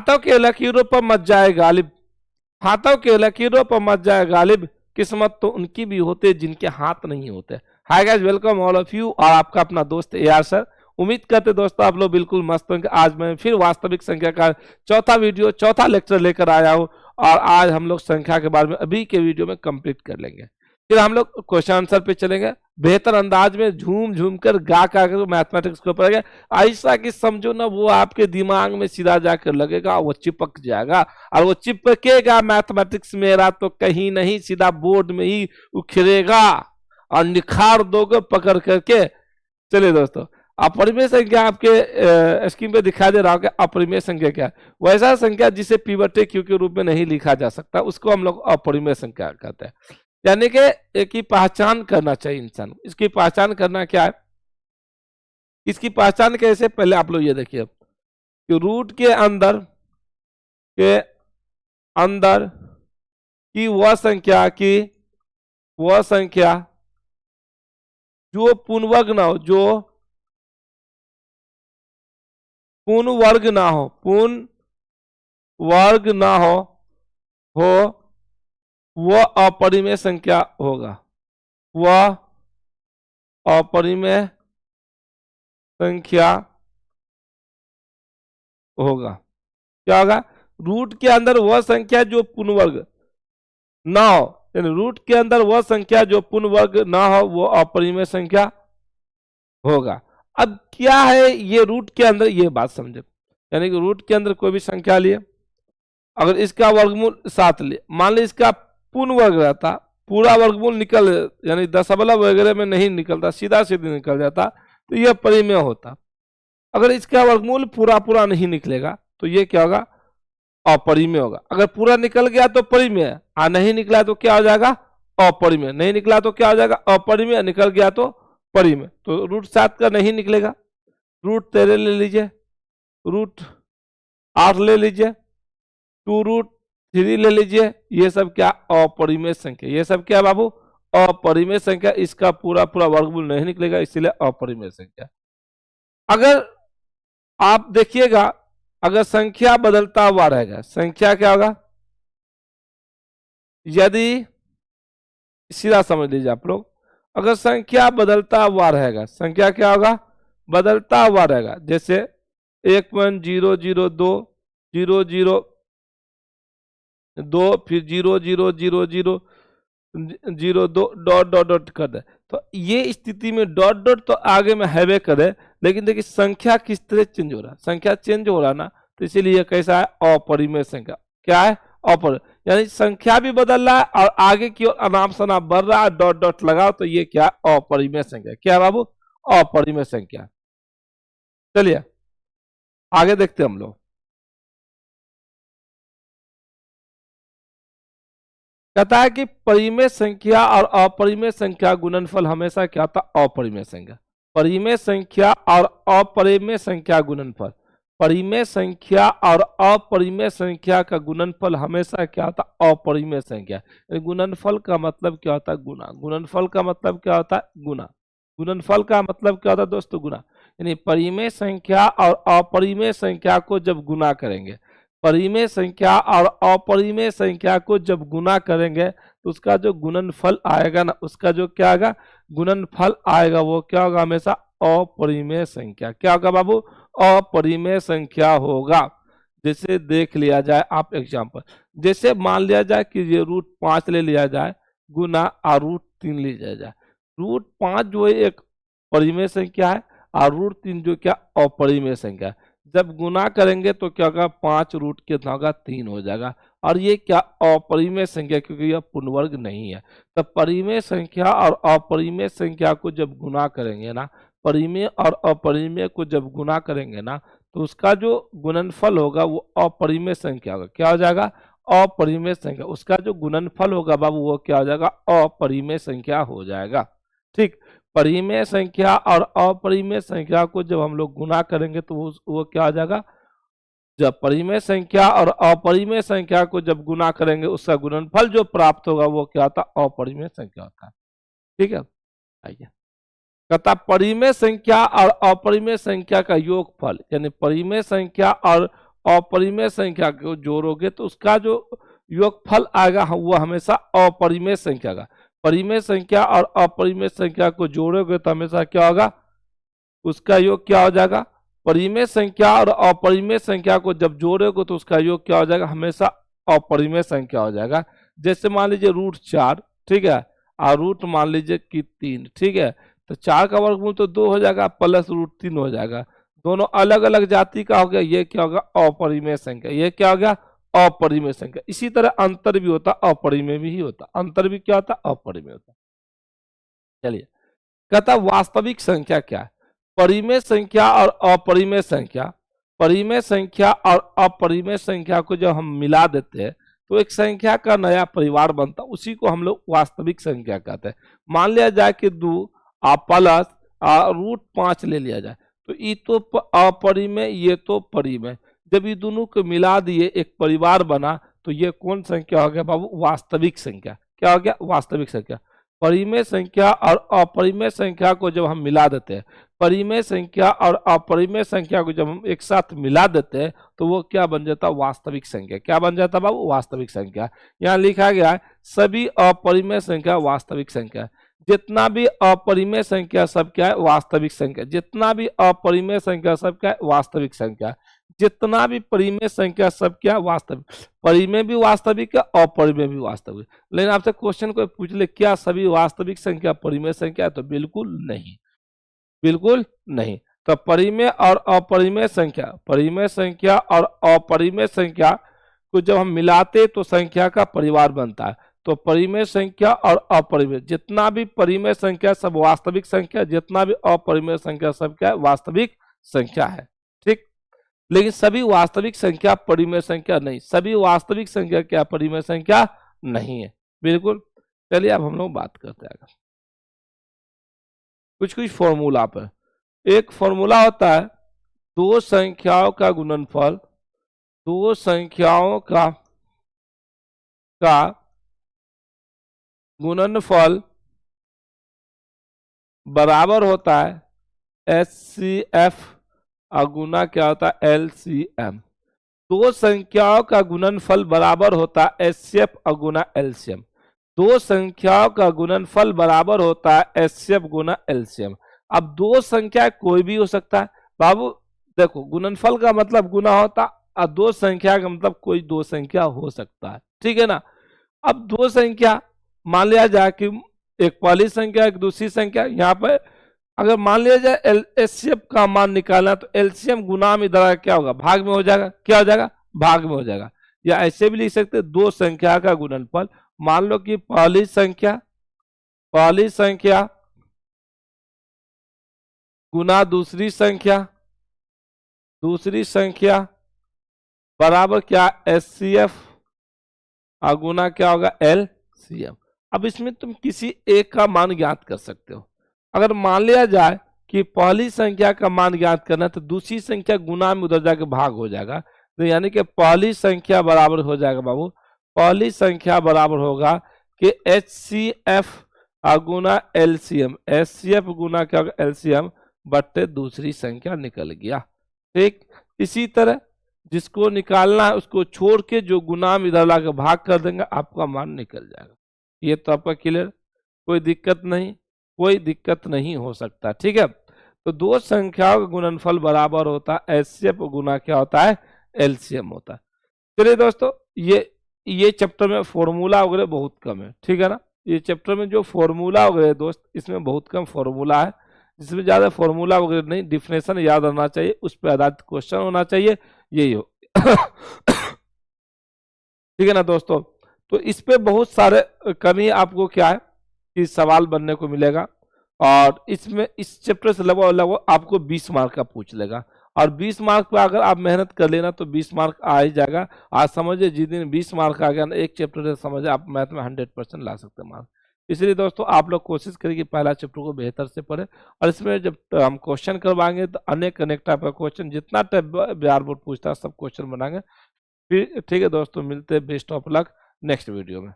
हाथों के लकीरों पर मच जाए गालिब, हाथों के लकीरों पर मच जाए गालिब, किस्मत तो उनकी भी होते जिनके हाथ नहीं होते। Hi guys, welcome all of you, और आपका अपना दोस्त एआर सर। उम्मीद करते दोस्तों आप लोग बिल्कुल मस्त होंगे। आज मैं फिर वास्तविक संख्या का चौथा वीडियो, चौथा लेक्चर लेकर आया हूँ, और आज हम लोग संख्या के बारे में अभी के वीडियो में कंप्लीट कर लेंगे। फिर हम लोग क्वेश्चन आंसर पे चलेंगे, बेहतर अंदाज में झूम झूम कर गा कर मैथमेटिक्स को पढ़ेंगे। ऐसा कि समझो ना, वो आपके दिमाग में सीधा जाकर लगेगा, वो चिपक जाएगा, और वो चिपकेगा मैथमेटिक्स मेरा तो कहीं नहीं, सीधा बोर्ड में ही उखड़ेगा और निखार दोगे पकड़ करके। चलिए दोस्तों, अपरिमेय संख्या आपके स्क्रीन पे दिखाई दे रहा होगा। अपरिमेय संख्या क्या है? वैसा संख्या जिसे पिवटे क्यू के रूप में नहीं लिखा जा सकता, उसको हम लोग अपरिमेय संख्या कहते हैं। यानी कि एक की पहचान करना चाहिए इंसान को। इसकी पहचान करना क्या है, इसकी पहचान कैसे, पहले आप लोग ये देखिए कि रूट के अंदर की वह संख्या जो पूर्णवर्ग ना हो, जो पूर्णवर्ग ना हो वह अपरिमेय संख्या होगा। वह अपरिमेय संख्या होगा। क्या होगा? रूट के अंदर वह संख्या जो पूर्णवर्ग ना हो, यानी रूट के अंदर वह संख्या जो पूर्णवर्ग ना हो वो अपरिमेय संख्या होगा। अब क्या है ये रूट के अंदर, ये बात समझे। यानी कि रूट के अंदर कोई भी संख्या लिए, अगर इसका वर्गमूल 7 लिए, मान ली इसका पूर्ण वर्ग रहता, पूरा वर्गमूल निकल, यानी दशमलव वगैरह में नहीं निकलता, सीधा सीधे निकल जाता, तो यह परिमेय होता। अगर इसका वर्गमूल पूरा नहीं निकलेगा तो ये क्या होगा? अपरिमेय होगा। अगर पूरा निकल गया तो परिमेय, और नहीं निकला तो क्या हो जाएगा? अपरिमेय। नहीं निकला तो क्या हो जाएगा? अपरिमेय। निकल गया तो परिमेय। तो रूट 7 का नहीं निकलेगा, रूट 13 ले लीजिए, रूट 8 ले लीजिए, 2√3 ले लीजिए। ये सब क्या? अपरिमेय संख्या। ये सब क्या बाबू? अपरिमेय संख्या। इसका पूरा वर्गमूल नहीं निकलेगा, इसीलिए अपरिमेय संख्या। अगर आप देखिएगा, अगर संख्या बदलता हुआ रहेगा, संख्या क्या होगा? यदि सीधा समझ लीजिए आप लोग, अगर संख्या बदलता हुआ रहेगा, संख्या क्या होगा? बदलता हुआ रहेगा। जैसे 1.002 002, फिर 0.00002 डॉट कर दे, तो ये स्थिति में डॉट तो आगे में हैवे करे, लेकिन देखिए संख्या किस तरह चेंज हो रहा है, संख्या चेंज हो रहा ना, तो इसीलिए कैसा है? अपरिमेय संख्या। क्या है? यानी संख्या भी बदल रहा है और आगे की ओर अनाप शनाप बढ़ रहा है, डॉट लगाओ, तो ये क्या? अपरिमेय संख्या। क्या है बाबू? अपरिमेय संख्या। चलिए आगे देखते हैं हम लोग। कहता है कि परिमेय संख्या और अपरिमेय संख्या गुणनफल हमेशा क्या था? अपरिमेय संख्या। परिमेय संख्या और अपरिमेय संख्या गुणनफल, परिमेय संख्या और अपरिमेय संख्या का गुणनफल हमेशा क्या होता? अपरिमेय संख्या। गुणनफल का मतलब क्या होता है? गुना। गुणनफल का मतलब क्या होता है? गुना। गुणनफल का मतलब क्या होता है दोस्तों? गुना। यानी परिमेय संख्या और अपरिमेय संख्या को जब गुना करेंगे, परिमेय संख्या और अपरिमेय संख्या को जब गुना करेंगे, तो उसका जो गुणनफल आएगा ना, उसका जो क्या आएगा? गुणनफल आएगा, वो क्या होगा? हमेशा अपरिमेय संख्या। क्या होगा बाबू? अपरिमेय संख्या होगा। जैसे देख लिया जाए आप एग्जाम्पल, जैसे मान लिया जाए कि ये √5 ले लिया जाए, गुना और √3 ले लिया जाए। √5 जो है एक परिमेय संख्या है, और √3 जो क्या? अपरिमेय संख्या है। जब गुना करेंगे तो क्या होगा? 5 रूट कितना होगा? 3 हो जाएगा। और ये क्या? अपरिमेय संख्या, क्योंकि यह पूर्णवर्ग नहीं है। तो परिमेय संख्या और अपरिमेय संख्या को जब गुना करेंगे ना, परिमेय और अपरिमेय को जब गुना करेंगे ना, तो उसका जो गुणनफल होगा वो अपरिमेय संख्या होगा। क्या हो जाएगा? अपरिमेय संख्या। उसका जो गुणनफल होगा बाबू, वो क्या हो जाएगा? अपरिमेय संख्या हो जाएगा। ठीक। परिमेय संख्या और अपरिमेय संख्या को जब हम लोग गुना करेंगे तो वो क्या हो जाएगा? जब परिमेय संख्या और अपरिमेय संख्या को जब गुना करेंगे, उसका गुणनफल जो प्राप्त होगा वो क्या होता? अपरिमेय संख्या होता है। ठीक है, आइए। कहता परिमेय संख्या और अपरिमेय संख्या का योगफल, यानी परिमेय संख्या और अपरिमेय संख्या को जोड़ोगे तो उसका जो योगफल आएगा वो हमेशा अपरिमेय संख्या का। परिमेय संख्या और अपरिमेय संख्या को जोड़ोगे तो हमेशा क्या होगा, उसका योग क्या हो जाएगा, परिमेय संख्या और अपरिमेय संख्या को जब जोड़ोगे तो उसका योग क्या हो जाएगा, हमेशा अपरिमेय संख्या हो जाएगा। जैसे मान लीजिए √4, ठीक है, और रूट मान लीजिए कि 3, ठीक है, तो 4 का वर्गमूल तो 2 हो जाएगा प्लस √3 हो जाएगा। दोनों अलग अलग जाति का हो गया, ये क्या होगा, अपरिमेय संख्या, ये क्या हो गया, अपरिमेय संख्या। इसी तरह अंतर भी होता, अपरिमेय भी ही होता, अंतर भी क्या होता, अपरिमेय होता। चलिए, कहता वास्तविक संख्या क्या है। परिमेय संख्या और अपरिमेय संख्या, परिमेय संख्या और अपरिमेय संख्या को जब हम मिला देते हैं तो एक संख्या का नया परिवार बनता, उसी को हम लोग वास्तविक संख्या कहते हैं। मान लिया जाए कि 2 प्लस √5 ले लिया जाए, तो ये तो अपरिमेय, ये तो परिमेय, जब ये दोनों को मिला दिए एक परिवार बना, तो ये कौन संख्या हो गया बाबू, वास्तविक संख्या। क्या हो गया, वास्तविक संख्या। परिमेय संख्या और अपरिमेय संख्या को जब हम मिला देते हैं, परिमेय संख्या और अपरिमेय संख्या को जब हम एक साथ मिला देते हैं तो वो क्या बन जाता, वास्तविक संख्या। क्या बन जाता बाबू, वास्तविक संख्या। यहाँ लिखा गया है सभी अपरिमेय संख्या वास्तविक संख्या। जितना भी अपरिमेय संख्या सब क्या है, वास्तविक संख्या। जितना भी अपरिमेय संख्या सब क्या है, वास्तविक संख्या। जितना भी परिमेय संख्या सब क्या, वास्तविक। परिमेय भी वास्तविक है, अपरिमेय भी वास्तविक। लेकिन आपसे क्वेश्चन को पूछ ले, क्या सभी वास्तविक संख्या परिमेय संख्या है, तो बिल्कुल नहीं, बिल्कुल नहीं। तो परिमेय और अपरिमेय संख्या, परिमेय संख्या और अपरिमेय संख्या को जब हम मिलाते तो संख्या का परिवार बनता है। तो परिमेय संख्या और अपरिमेय, जितना भी परिमेय संख्या सब वास्तविक संख्या, जितना भी अपरिमेय संख्या सब क्या है, वास्तविक संख्या है। ठीक, लेकिन सभी वास्तविक संख्या परिमेय संख्या नहीं, सभी वास्तविक संख्या क्या परिमेय संख्या नहीं है, बिल्कुल। चलिए अब हम लोग बात करते हैं कुछ कुछ फॉर्मूला पर। एक फॉर्मूला होता है दो संख्याओं का गुणनफल, दो संख्याओं का गुणनफल बराबर होता है HCF और गुना क्या होता है LCM। दो संख्याओं का गुणनफल बराबर होता है HCF और गुना LCM। दो संख्याओं का गुणनफल बराबर होता है HCF गुना LCM। अब दो संख्या कोई भी हो सकता है बाबू, देखो गुणनफल का मतलब गुना होता और दो संख्या का मतलब कोई दो संख्या हो सकता है, ठीक है ना। अब दो संख्या मान लिया जाए कि एक पहली संख्या एक दूसरी संख्या, यहाँ पर अगर मान लिया जाए HCF का मान निकालना तो LCM गुना में इधर क्या होगा, भाग में हो जाएगा। क्या हो जाएगा, भाग में हो जाएगा। या ऐसे भी लिख सकते दो संख्या का गुणनफल, मान लो कि पहली संख्या गुना दूसरी संख्या बराबर क्या HCF और गुना क्या होगा LCM। अब इसमें तुम किसी एक का मान ज्ञात कर सकते हो। अगर मान लिया जाए कि पहली संख्या का मान ज्ञात करना तो दूसरी संख्या गुना में उधर जाके भाग हो जाएगा, तो यानी कि पहली संख्या बराबर हो जाएगा बाबू, पहली संख्या बराबर होगा कि HCF गुना LCM, HCF गुना क्या होगा LCM बट्टे दूसरी संख्या निकल गया। ठीक, इसी तरह जिसको निकालना है उसको छोड़ के जो गुना में इधर लाकर भाग कर देंगे आपका मान निकल जाएगा। ये तो आपका क्लियर, कोई दिक्कत नहीं, कोई दिक्कत नहीं हो सकता, ठीक है। तो दो संख्याओं का गुणनफल बराबर होता है HCF गुना क्या होता है LCM होता है। चलिए दोस्तों, ये चैप्टर में फॉर्मूला वगैरह बहुत कम है, ठीक है ना। ये चैप्टर में जो फॉर्मूला वगैरह दोस्त इसमें बहुत कम फॉर्मूला है, जिसमें ज्यादा फॉर्मूला वगैरह नहीं, डिफिनेशन याद रहना चाहिए, उस पर आधारित क्वेश्चन होना चाहिए, यही हो ठीक है ना दोस्तों। तो इस पे बहुत सारे कमी आपको क्या है कि सवाल बनने को मिलेगा, और इसमें इस चैप्टर से लगभग आपको 20 मार्क का पूछ लेगा, और 20 मार्क पे अगर आप मेहनत कर लेना तो 20 मार्क आ ही जाएगा। आज समझिए जिस दिन 20 मार्क आ गया ना एक चैप्टर से, समझे आप मैथ में 100% ला सकते हैं मार्क। इसलिए दोस्तों आप लोग कोशिश करें कि पहला चैप्टर को बेहतर से पढ़े, और इसमें जब हम क्वेश्चन करवाएंगे तो अनेक टाइप का क्वेश्चन, जितना टाइप बिहार बोर्ड पूछता है सब क्वेश्चन बनाएंगे। फिर ठीक है दोस्तों, मिलते हैं, best of luck next video में।